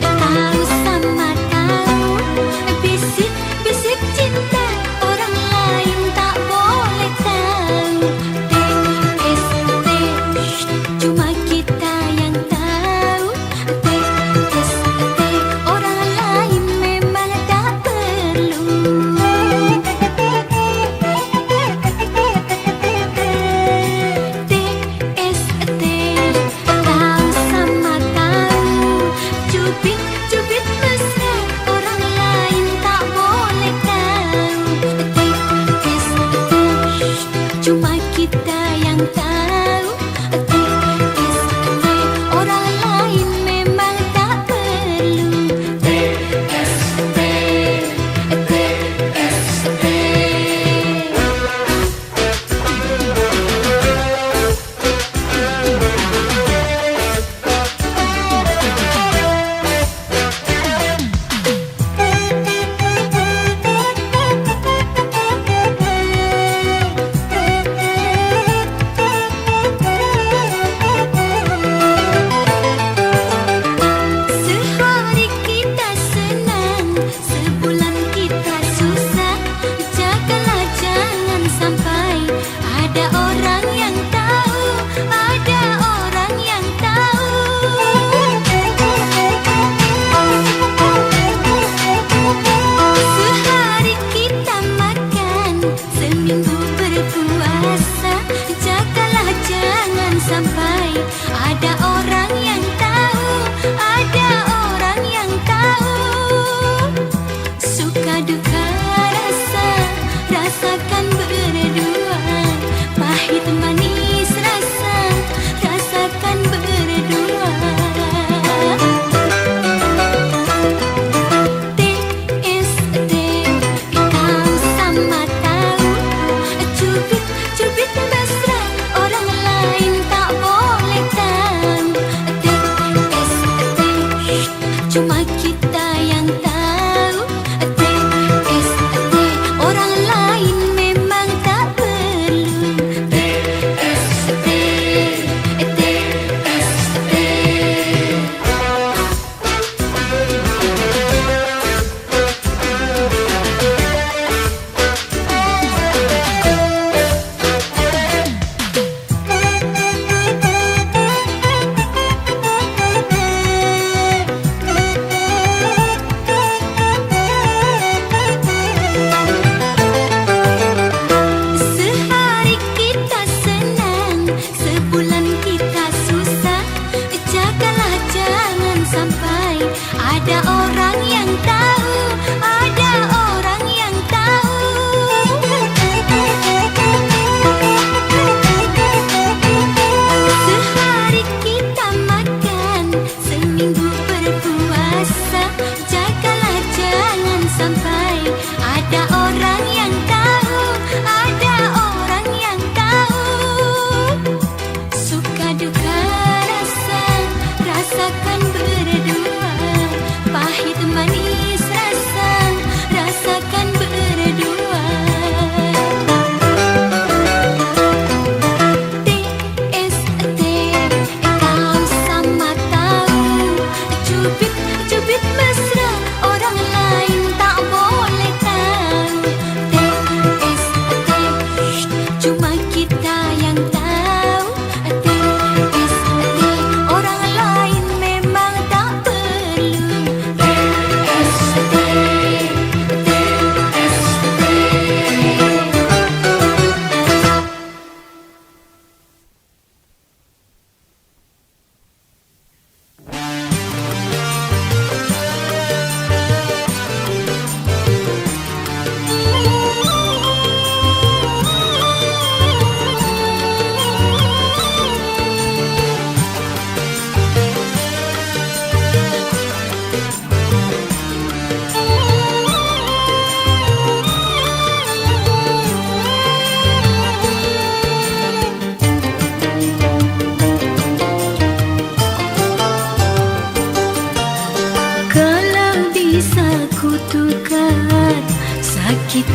Tahu sama tahu, bisik-bisik cinta orang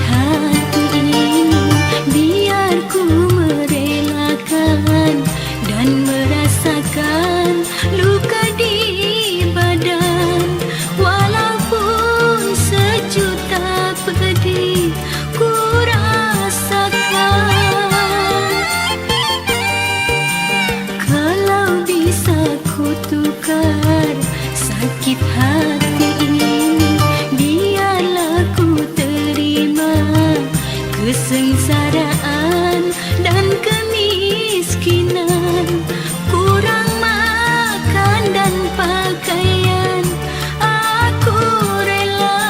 hati ini, biar ku merelakan dan merasakan luka di badan. Walaupun sejuta pedih ku rasakan, kalau bisa ku tukar sakit hati ini, biarlah ku terima kesengsaraan dan kemiskinan. Kurang makan dan pakaian aku rela,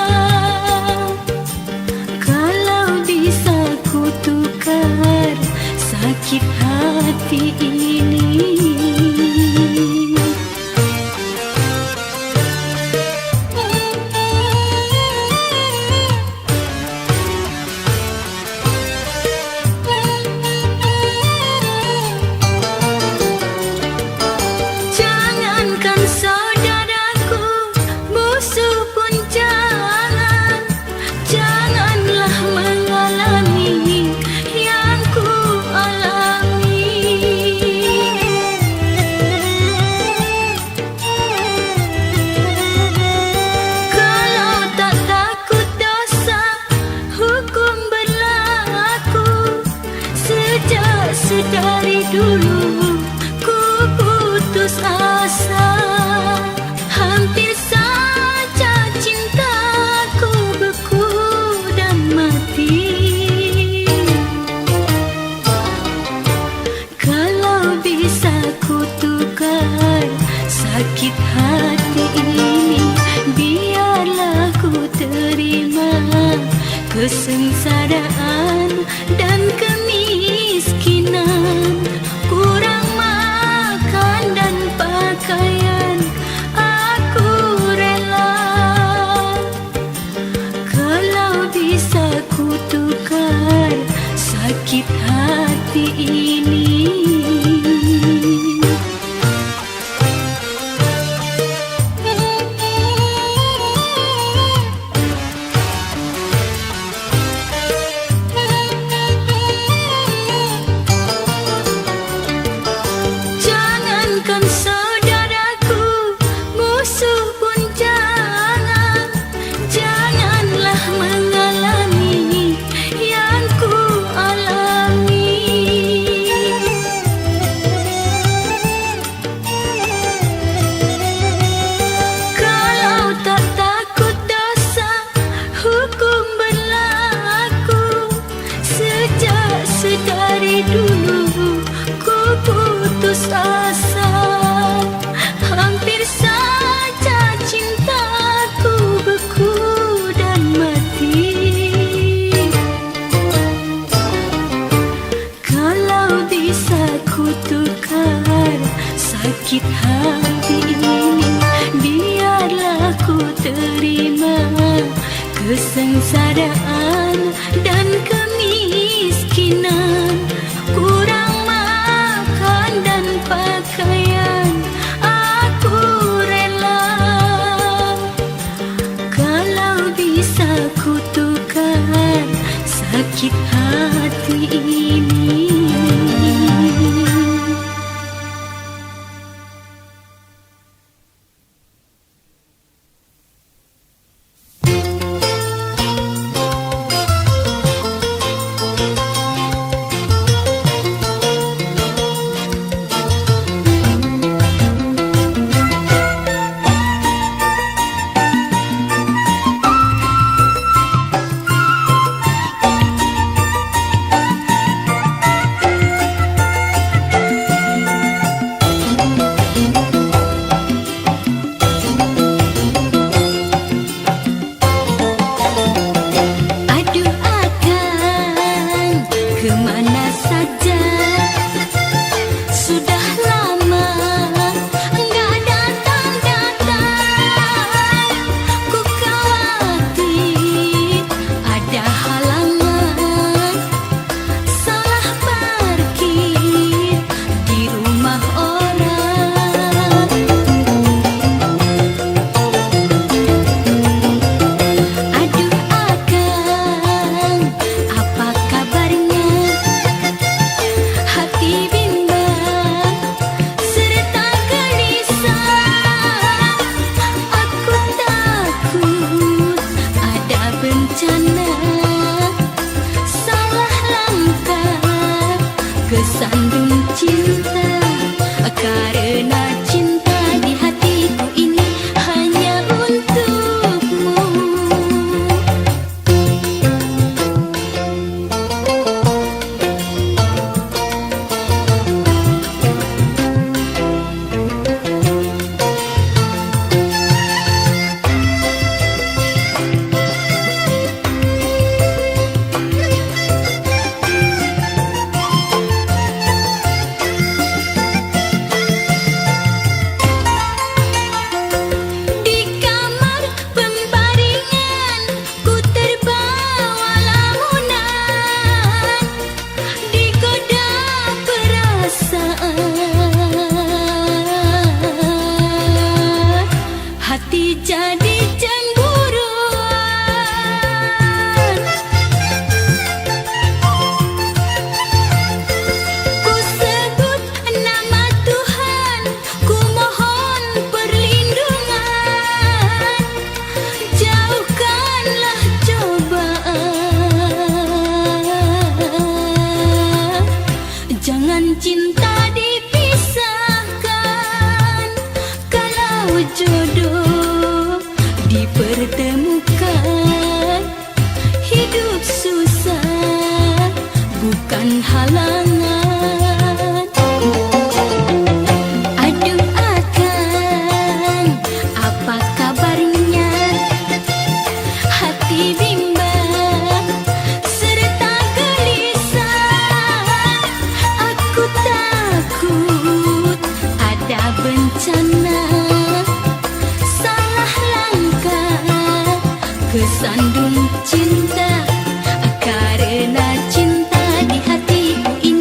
kalau bisa ku tukar sakit hati ini. Jangankan saudaraku, musuh pun jangan. Janganlah mengalami yang ku alami. Kalau tak takut dosa, hukum berlaku. Sejak sedari dulu ku putus asa, hampir saja cintaku beku dan mati. Kalau bisa ku tukar sakit hati ini, biarlah ku terima kesengsaraan dan kemiskinan. Kurang makan dan pakaian aku rela, kalau bisa ku tukar sakit hati ini. Jangankan saudaraku, musuh pun jangan. Janganlah mengalami yang ku alami. Kalau tak takut dosa, hukum berlaku. Sejak sedari dulu ku putus asa, hampir saja cintaku beku dan mati. Kalau bisa ku tukar sakit hati ini, biarlah ku terima kesengsaraan dan kemiskinan. Kurang makan dan pakaian aku rela, kalau bisa ku tukar sakit hati ini. halangan. Aduh akang, apa kabarnya? Hati bimbang serta gelisah. Aku takut ada bencana, salah langkah kesandung cinta. Karena cinta di hatiku ini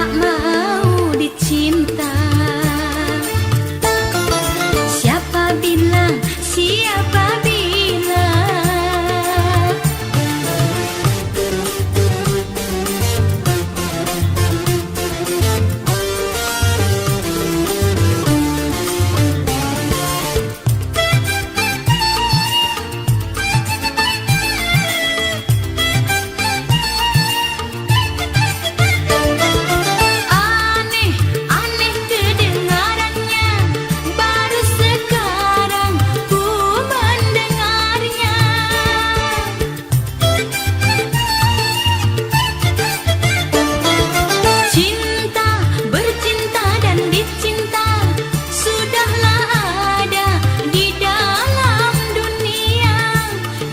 tak mau dicinta. Siapa bilang, siapa bilang aneh, aneh kedengarannya, baru sekarang ku mendengarnya. Cinta, bercinta dan dicinta sudahlah ada di dalam dunia.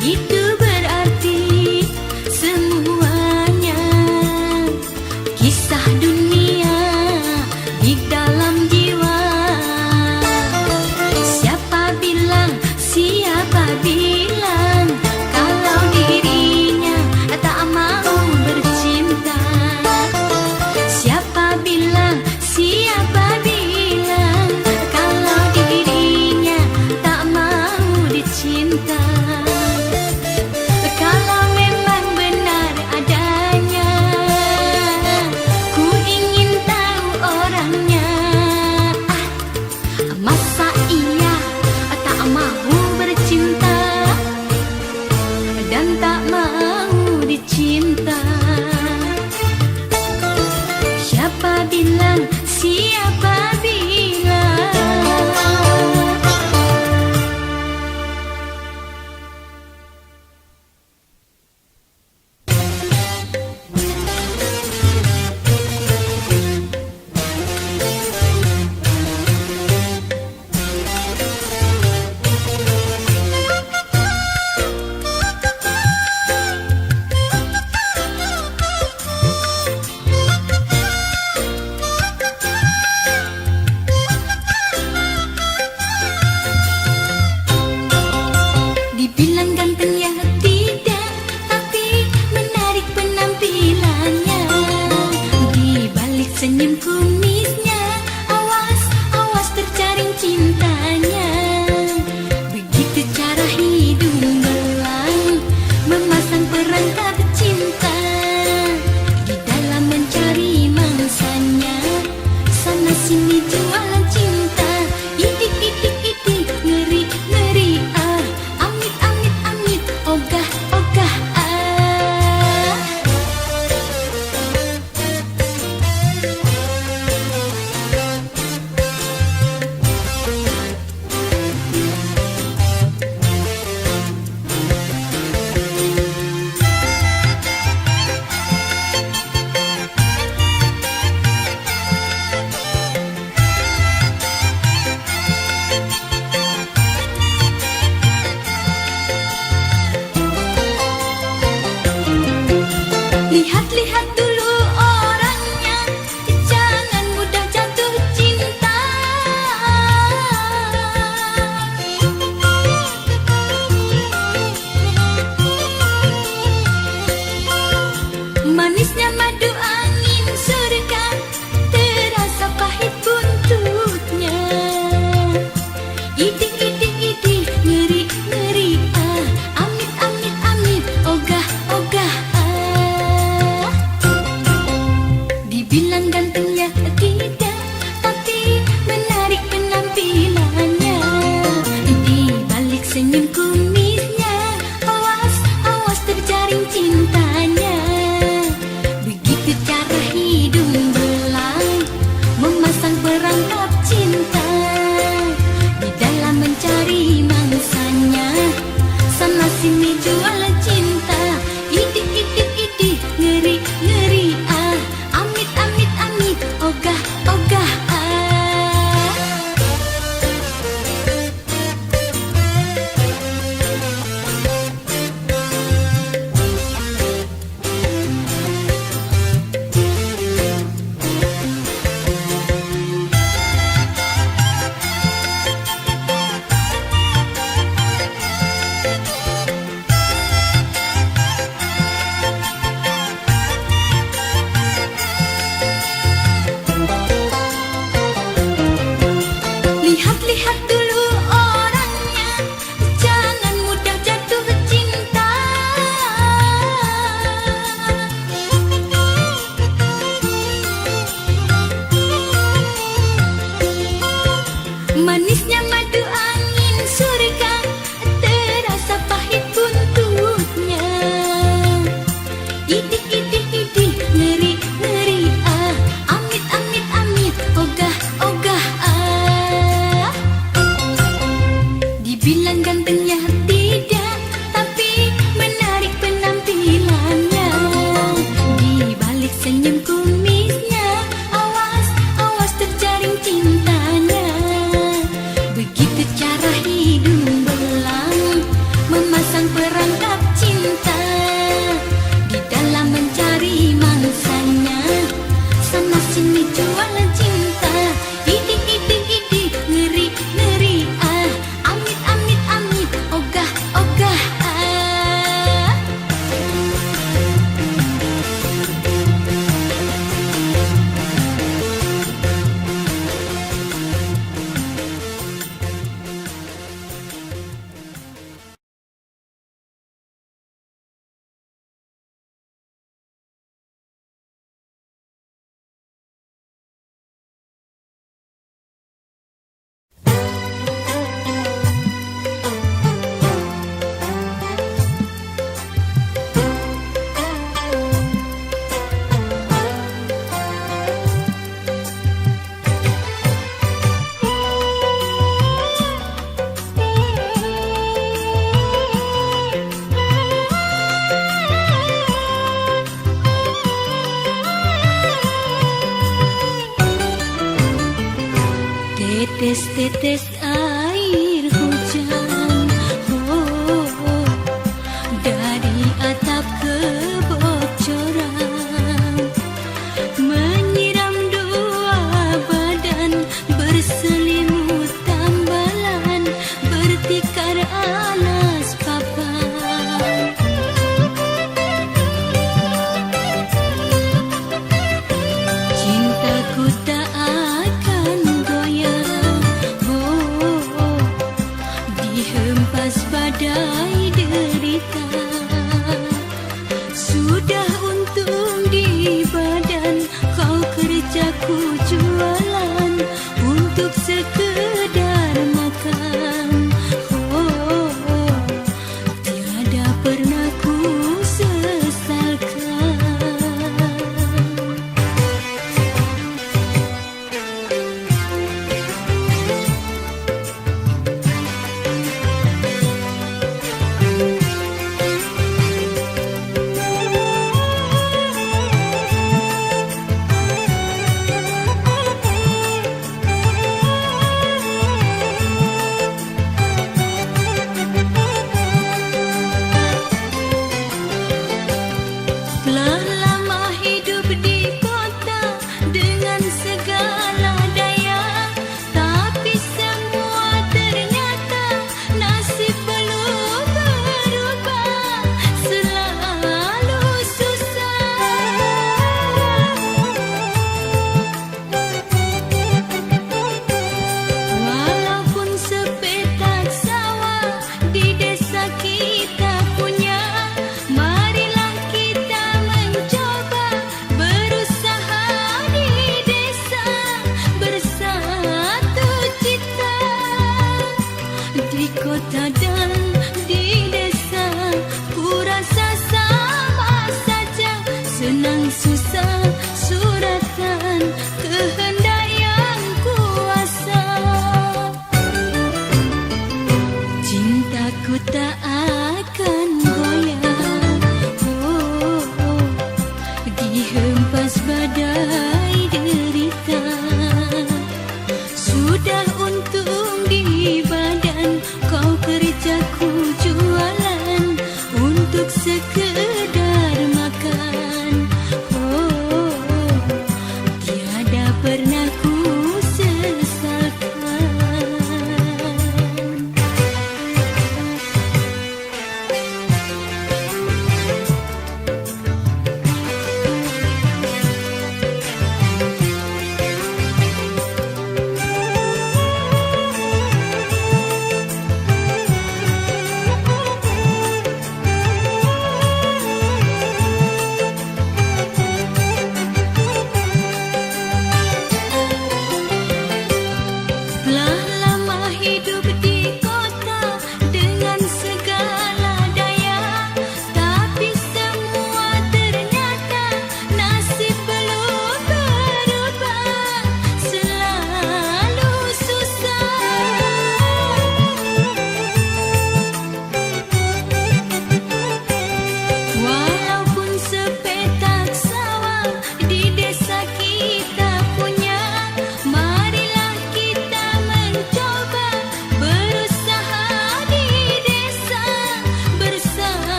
Itu berarti semuanya kisah dunia di dalam jiwa. Siapa bilang, siapa bilang kalau dirinya tak mau bercinta? Siapa bilang, siapa bilang kalau dirinya tak mau dicinta? Kalau memang benar adanya, ku ingin tahu orangnya. Masa iya tak mau bercinta dan tak mau dicinta? Siapa bilang, siapa bilang? Dibilang ganteng ya tidak, tapi menarik penampilannya. Di balik senyum kumisnya, awas, awas terjaring cintanya. Begitu cara hidung belang, memasang perangkap cinta. Di dalam mencari mangsanya, sana sini jualan cinta. Idik, idik, idik, ngeri, ngeri, ah. Amit, amit, amit, ogah, ogah, ah. kami jualan cinta. Idik idik idik ngeri ngeri ah. Amit amit amit ogah ogah ah. Tetes-tetes air hujan, oh, oh, dari atap kebocoran, menyiram dua badan, berselimut tambalan, bertikar alas papan. Cintaku tak akan goyah dihempas badai derita. Sudah untung di badan, kau kerjaku jualan untuk sekedar makan. Oh, oh, tiada pernah ku sesalkan.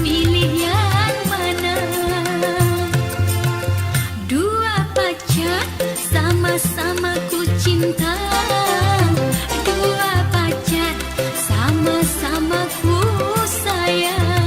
pilih yang mana? Dua pacar sama-sama ku cinta, dua pacar sama-sama ku sayang.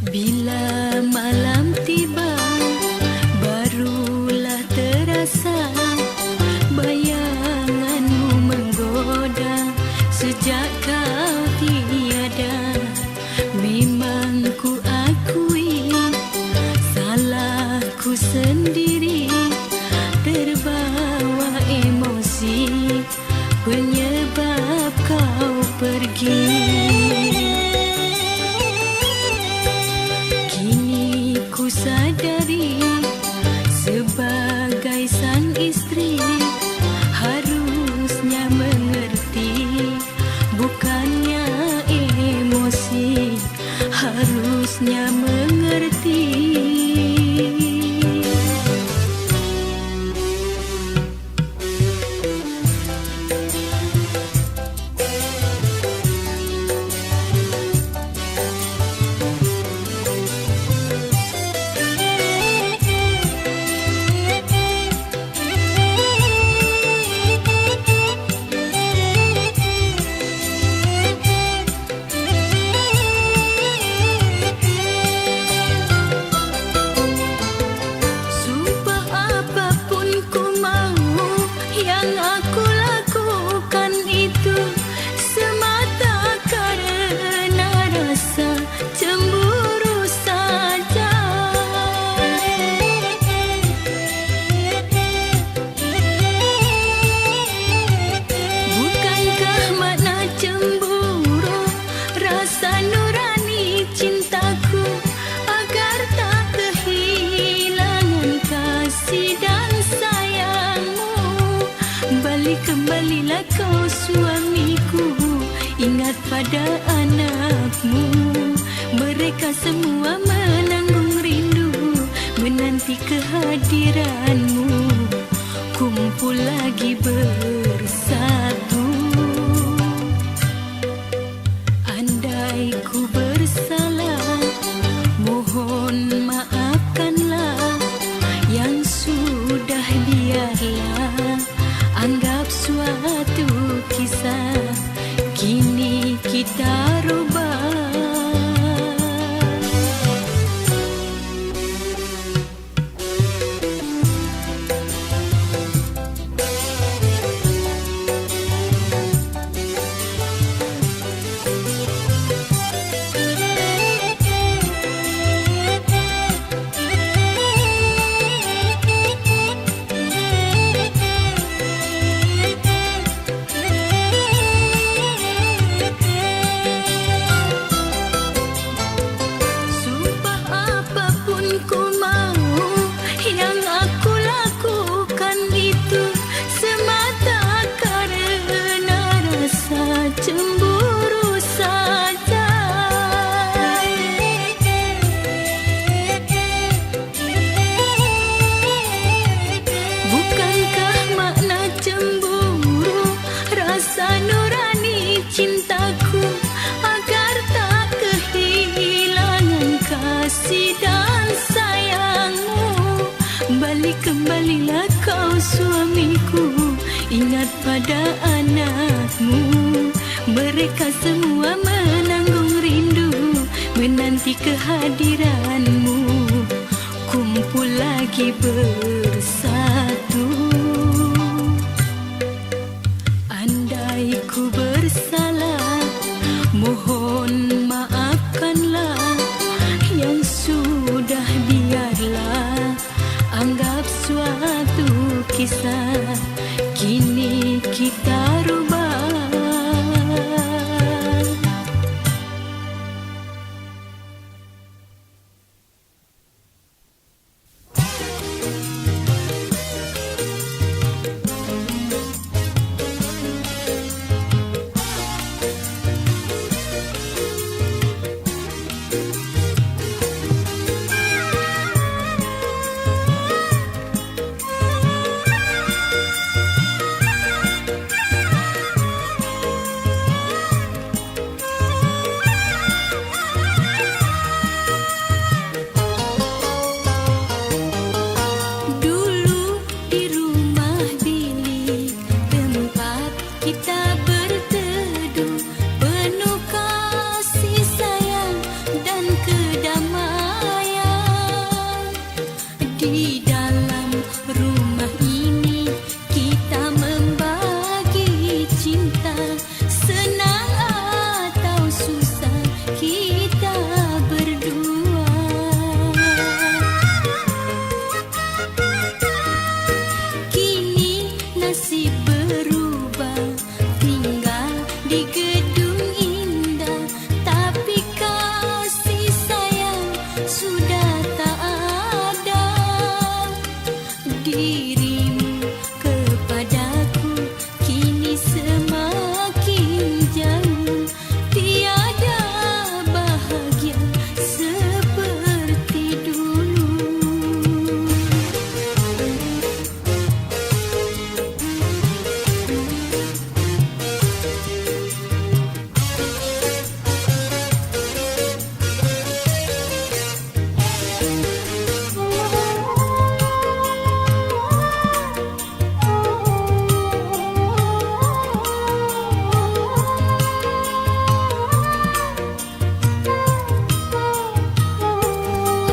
Bila malam tiba, barulah terasa bayanganmu menggoda sejak kau tiada. Memang ku akui salahku sendiri, terbawa emosi penyebab kau pergi. Ku sadari sebagai sang istri harusnya mengerti, bukannya emosi, harusnya mengerti. Kembalilah kau suamiku, ingat pada anakmu. Mereka semua menanggung rindu, menanti kehadiranmu. Kumpul lagi bersatu. Andai ku bersalah, mohon maafkanlah. Yang sudah biarlah, anggap suatu kisah, kini kita rubah. Kembalilah kau suamiku, ingat pada anakmu. Mereka semua menanggung rindu, menanti kehadiranmu. Kumpul lagi bersatu. Andai ku bersalah, mohon maafkanlah. Yang sudah biarlah dirimu kepadaku kini semakin jauh, tiada bahagia seperti dulu.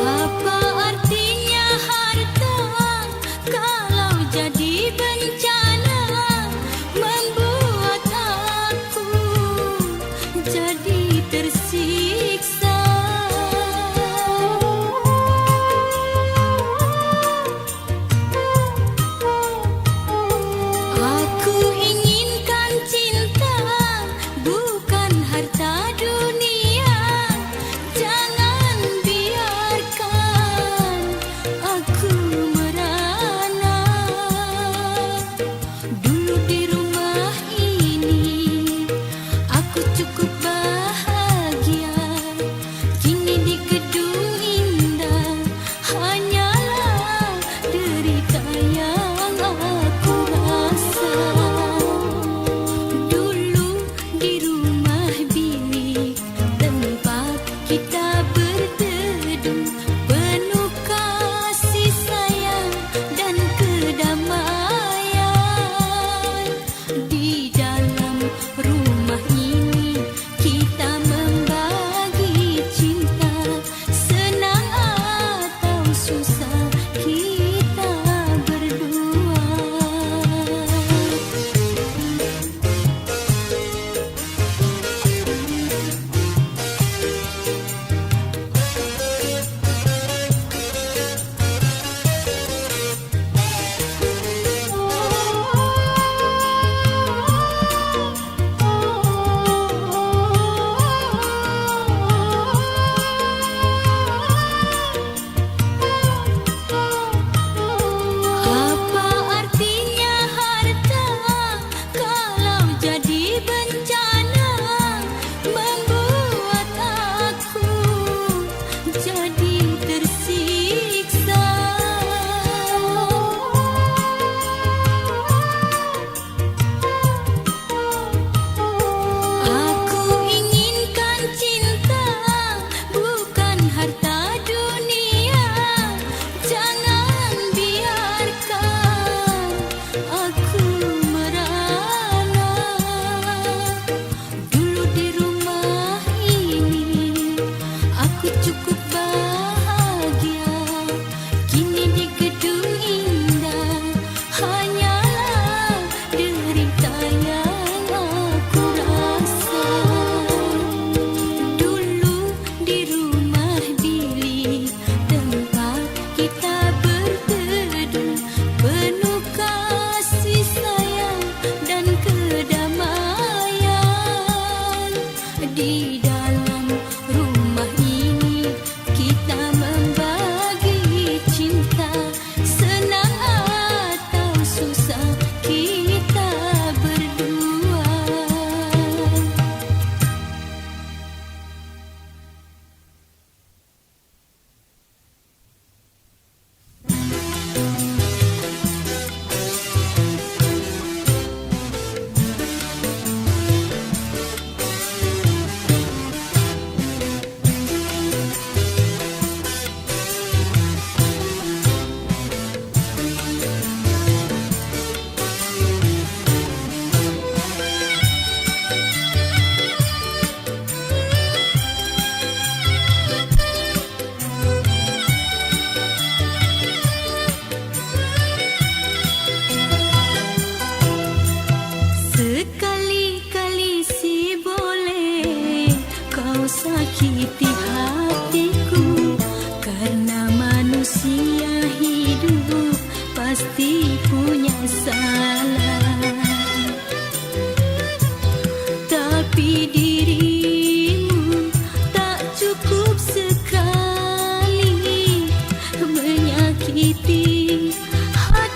Apa artinya harta kalau jadi bencana, membuat aku jadi tersiksa. Aku inginkan cinta, bukan harta dunia. Jangan biarkan aku merana. Dulu di rumah ini aku cukup bahagia, kini di gedung indah hanyalah derita yang aku rasa. Dulu di rumah bilik tempat kita berteduh, penuh kasih sayang dan kedamaian. Di dalam rumah ini kita membagi cinta, senang atau susah kita berdua. Apa artinya harta kalau jadi bencana, membuat aku jadi tersiksa. Aku inginkan cinta, bukan harta dunia. Jangan biarkan aku merana. Dulu di rumah ini aku cukup bahagia, kini di gedung indah hanyalah derita yang aku rasa. Dulu di rumah bilik tempat kita berteduh, penuh kasih sayang dan kedamaian. Di dalam rumah ini kita membagi cinta, senang atau susah kita berdua. Sekali-kali si boleh kau sakiti hatiku, karena manusia hidup pasti punya salah. Tapi dirimu tak cukup sekali menyakiti hati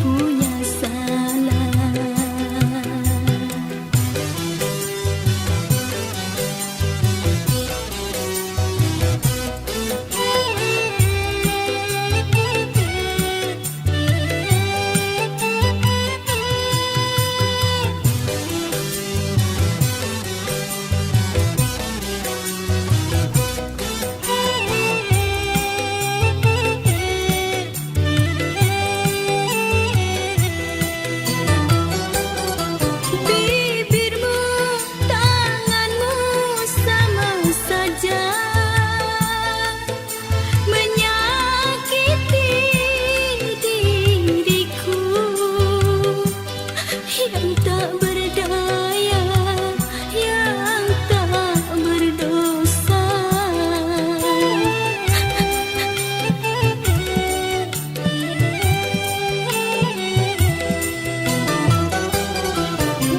punya salah. Bibirmu, tanganmu sama saja menyakiti diriku yang tak berdaya, yang tak berdosa.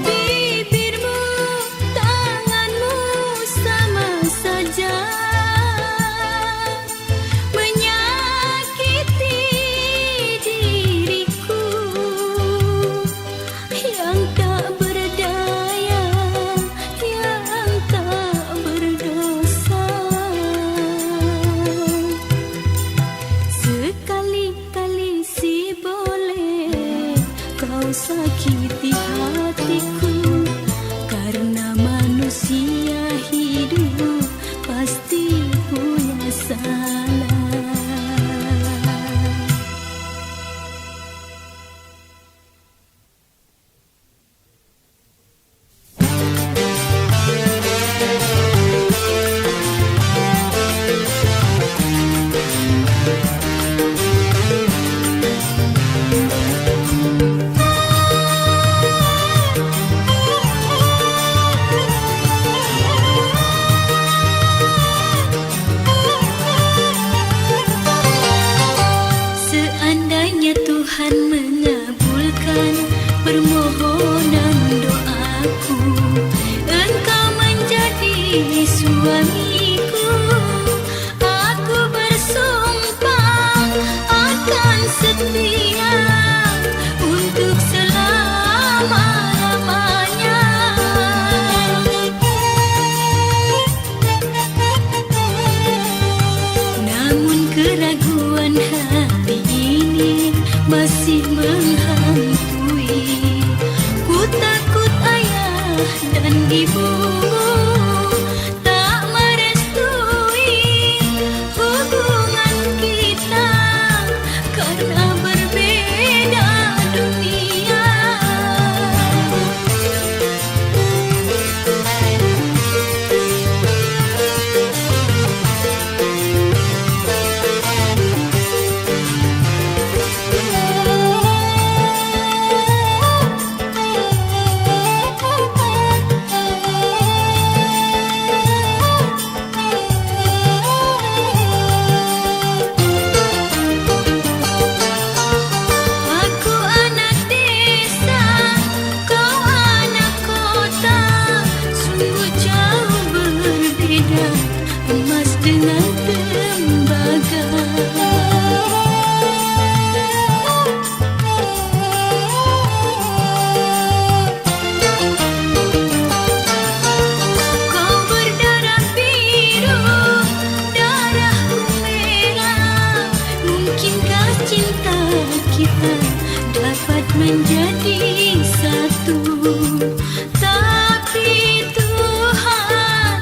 Bibirmu, tanganmu sama saja menyakiti diriku yang tak berdaya, yang tak berdosa. Sekali-kali si boleh kau sakiti hatiku, karena manusia hidup pasti punya salah. Seandainya Tuhan mengabulkan permohonan doaku, engkau menjadi suamiku, aku bersumpah akan setia untuk selama-lamanya. Namun keraguan hati ini masih menghantui. Ku takut ayah dan ibumu tak merestui hubungan kita karena berbeda dunia. Aku anak desa, kau anak kota, sungguh jauh berbeda, emas dengan tembaga. Kau berdarah biru, darahku merah. Mungkinkah cinta kita dapat menjadi satu? Tapi Tuhan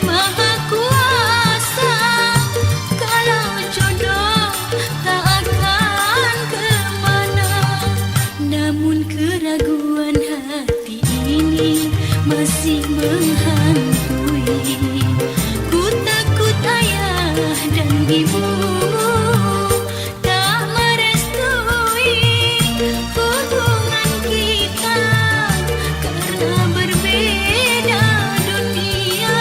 Maha Kuasa, kalau jodoh tak akan kemana. Namun keraguan hati ini masih menghantui. Ku takut ayah dan ibumu tak merestui hubungan kita karena berbeda dunia.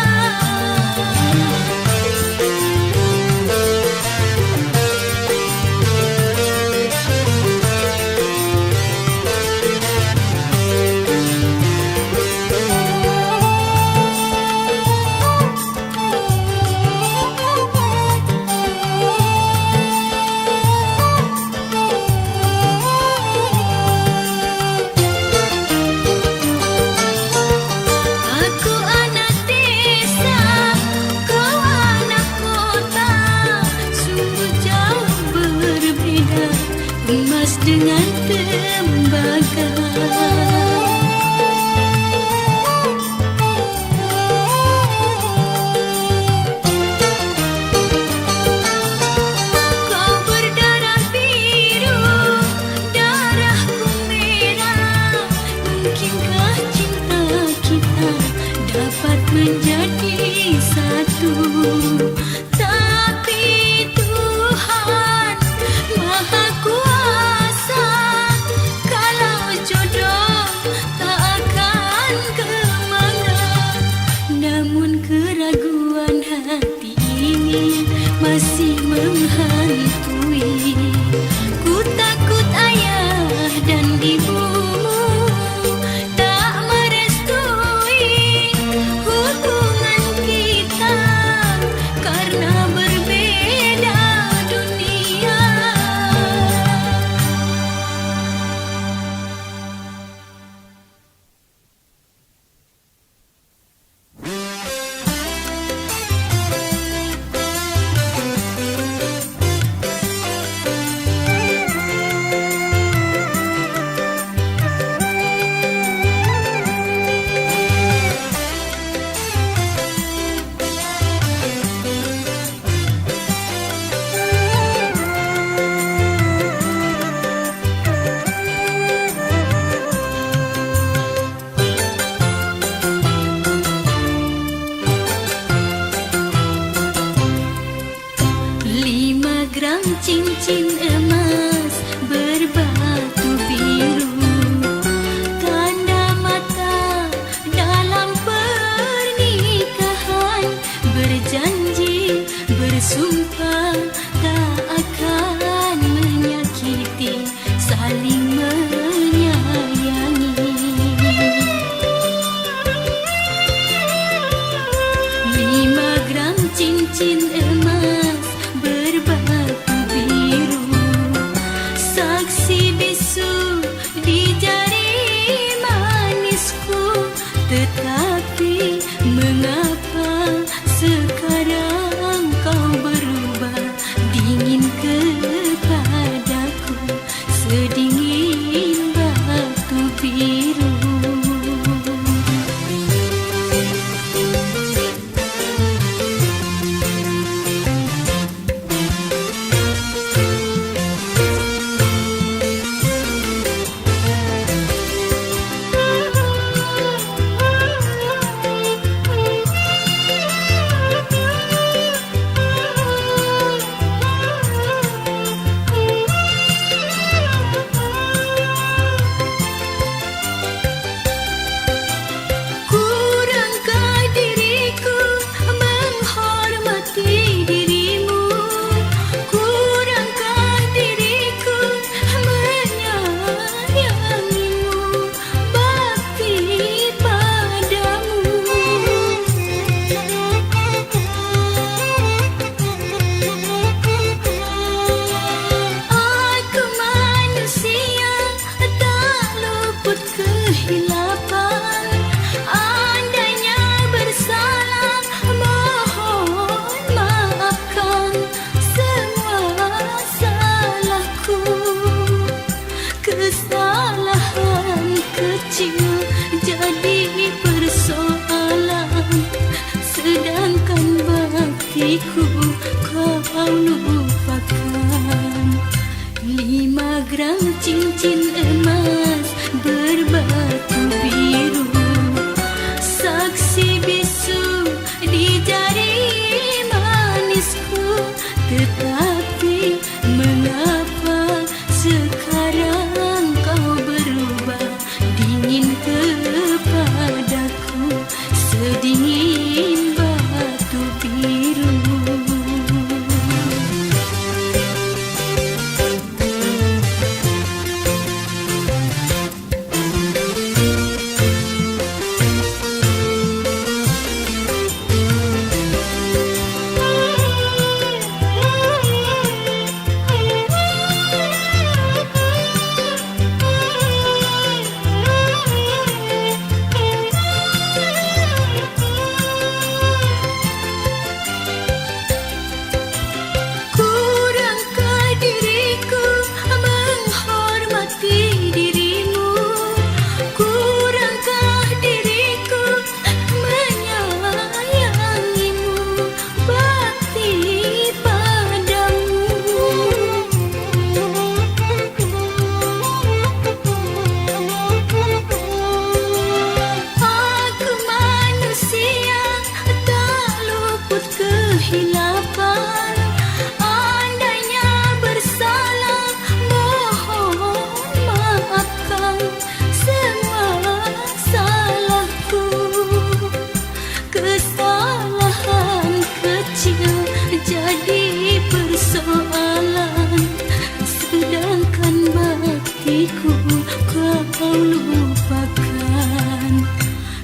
Kau berdarah biru, darahku merah. Mungkinkah cinta kita dapat menjadi satu? Tapi Tuhan Maha Kuasa, kalau jodoh tak akan kemana. Namun keraguan hati ini masih menghantui. Ku takut ayah dan ibumu tak merestui hubungan kita karena berbeda dunia. Cincin emas berbatu biru, tanda mata dalam pernikahan. Berjanji, bersumpah tak akan menyakiti, saling menyayangi. 5 gram cincin emas berbatu biru, saksi bisu di jari manisku. Tetapi mengapa sekarang kau berubah, dingin kepadaku sedingin batu biru? Kurangkah diriku menghormati dirimu? Kurangkah diriku menyayangimu, bakti padamu? Aku manusia tak luput kehilapan. Andainya bersalah, mohon maafkan semua salahku. Kesalahan kecil jadi persoalan, sedangkan baktiku kau lupakan. 5 gram cincin emas berbatu biru, saksi bisu di jari manisku. Tetapi mengapa sekarang kau berubah, dingin kepadaku sedingin batu biru? kau lupakan.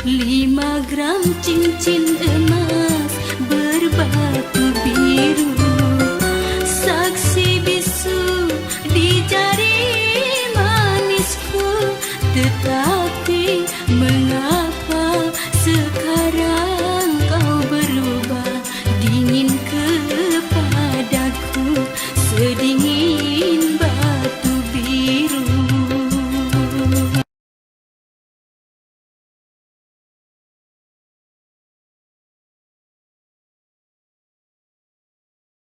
5 gram cincin emas berbatu biru, saksi bisu di jari manisku, tetap